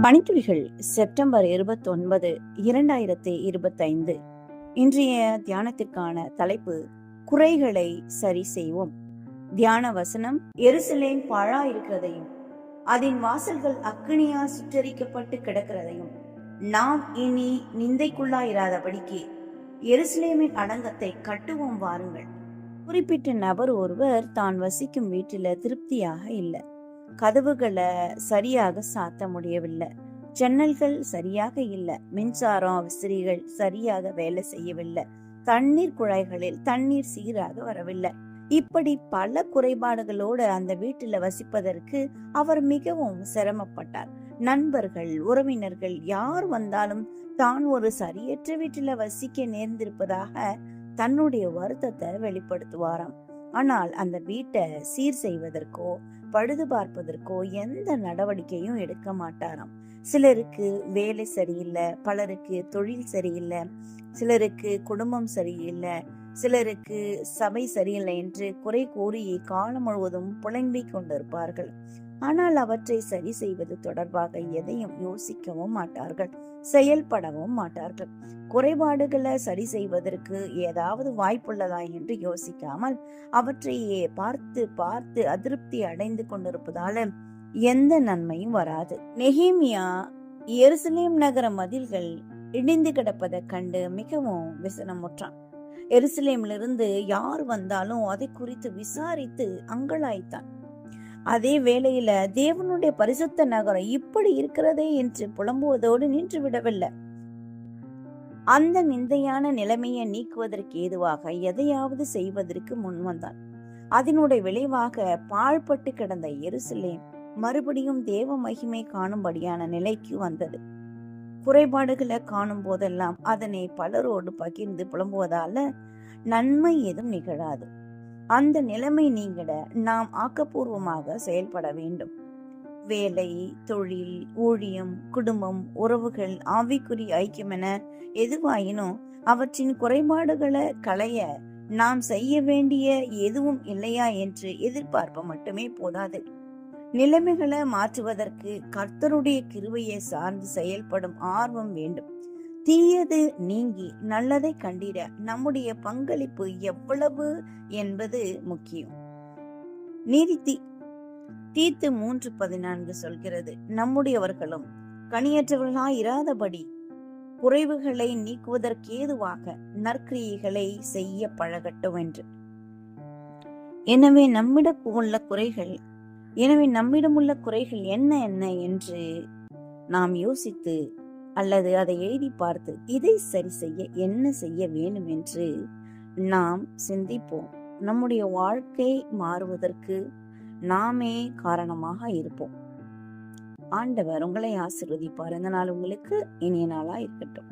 மணித்துளிகள் September 29, 2025. இன்றைய தியானத்திற்கான தலைப்பு குறைகளை சரி செய்வோம். தியான வசனம்: எருசலேம் பாழா இருக்கிறதையும் அதன் வாசல்கள் அக்கினியால் சுட்டரிக்கப்பட்டு கிடக்கிறதையும் நாம் இனி நிந்தைக்குள்ளாயிராதபடிக்கு எருசலேமின் அடங்கத்தை கட்டுவோம் வாருங்கள். குறிப்பிட்ட நபர் ஒருவர் தான் வசிக்கும் வீட்டில திருப்தியாக இல்லை. கதவுகளை சரியாக சாத்த முடியவில்லை, ஜன்னல்கள் சரியாக இல்லை, மின்சாரம் விசிறிகள் சரியாக வேலை செய்யவில்லை, தண்ணீர் குழாய்களில் தண்ணீர் சீராக வரவில்லை. இப்படி பல குறைபாடுகளோடு அந்த வீட்டில் வசிப்பதற்கு அவர் மிகவும் சிரமப்பட்டார். நண்பர்கள், உறவினர்கள் யார் வந்தாலும் தான் ஒரு சரியற்ற வீட்டில் வசிக்க நேர்ந்திருப்பதாக தன்னுடைய வருத்தத்தை வெளிப்படுத்துவாராம். ஆனால் அந்த வீட்டை சீர் செய்வதற்கோ பழுது பார்ப்பதற்கோ எந்த நடவடிக்கையும் எடுக்க மாட்டாராம். சிலருக்கு வேலை சரியில்லை, பலருக்கு தொழில் சரியில்லை, சிலருக்கு குடும்பம் சரியில்லை, சிலருக்கு சபை சரியில்லை என்று குறை கூறி காலம் முழுவதும் புலம்பிக் கொண்டிருப்பார்கள். ஆனால் அவற்றை சரி செய்வது தொடர்பாக எதையும் யோசிக்கவும் மாட்டார்கள், செயல்படவும் மாட்டார்கள். குறைபாடுகளை சரி செய்வதற்கு ஏதாவது வாய்ப்புள்ளதா என்று யோசிக்காமல் அவற்றையே பார்த்து பார்த்து அதிருப்தி அடைந்து கொண்டிருப்பதால எந்த நன்மையும் வராது. நெகேமியா எருசலேம் நகர மதில்கள் இடிந்து கிடப்பதை கண்டு மிகவும் விசனமுற்றான். எருசலேமிலிருந்து யார் வந்தாலும் அதை குறித்து விசாரித்து அங்கலாய்த்தான். அதே வேளையில தேவனுடைய பரிசுத்த நகரம் இப்படி இருக்கிறதே என்று புலம்புவதோடு நின்று விடவில்லை. அந்த நிந்தையான நிலைமையை நீக்குவதற்கு ஏதுவாக எதையாவது செய்வதற்கு முன் வந்தான். அதனுடைய விளைவாக பாழ்பட்டு கிடந்த எருசலேம் மறுபடியும் தேவ மகிமை காணும்படியான நிலைக்கு வந்தது. குறைபாடுகளை காணும் போதெல்லாம் அதனை பலரோடு பகிர்ந்து புலம்புவதால நன்மை ஏதும் நிகழாது. அந்த நிலைமை நீங்கிட நாம் ஆக்கப்பூர்வமாக செயல்பட வேண்டும். வேலை, தொழில், ஊழியம், குடும்பம், உறவுகள், ஆவிக்குரிய ஐக்கியம் என எதுவாயினும் அவற்றின் குறைபாடுகளை களைய நாம் செய்ய வேண்டிய எதுவும் இல்லையா என்று எதிர்பார்ப்ப மட்டுமே போதாது. நிலைமைகளை மாற்றுவதற்கு கர்த்தருடைய கிருபையை சார்ந்து செயல்படும் ஆர்வம் வேண்டும். தீயது நீங்கி நல்லதை கண்டிட நம்முடைய பங்களிப்பு எவ்வளவு என்பது முக்கியம். நீதி தீத்து 3:14 சொல்கிறது, நம்முடையவர்களும் கனியற்றவர்களாய் இராதபடி குறைவுகளை நீக்குவதற்கேதுவாக நற்கிரியைகளை செய்ய பழகட்டும் என்று. எனவே நம்மிடம் உள்ள குறைகள் என்ன என்ன என்று நாம் யோசித்து அல்லது அதை எழுதி பார்த்து இதை சரி செய்ய என்ன செய்ய வேண்டும் என்று நாம் சிந்திப்போம். நம்முடைய வாழ்க்கை மாறுவதற்கு நாமே காரணமாக இருப்போம். ஆண்டவர் உங்களை ஆசீர்வதிப்பார். இந்த நாள் உங்களுக்கு இனிய நாளா இருக்கட்டும்.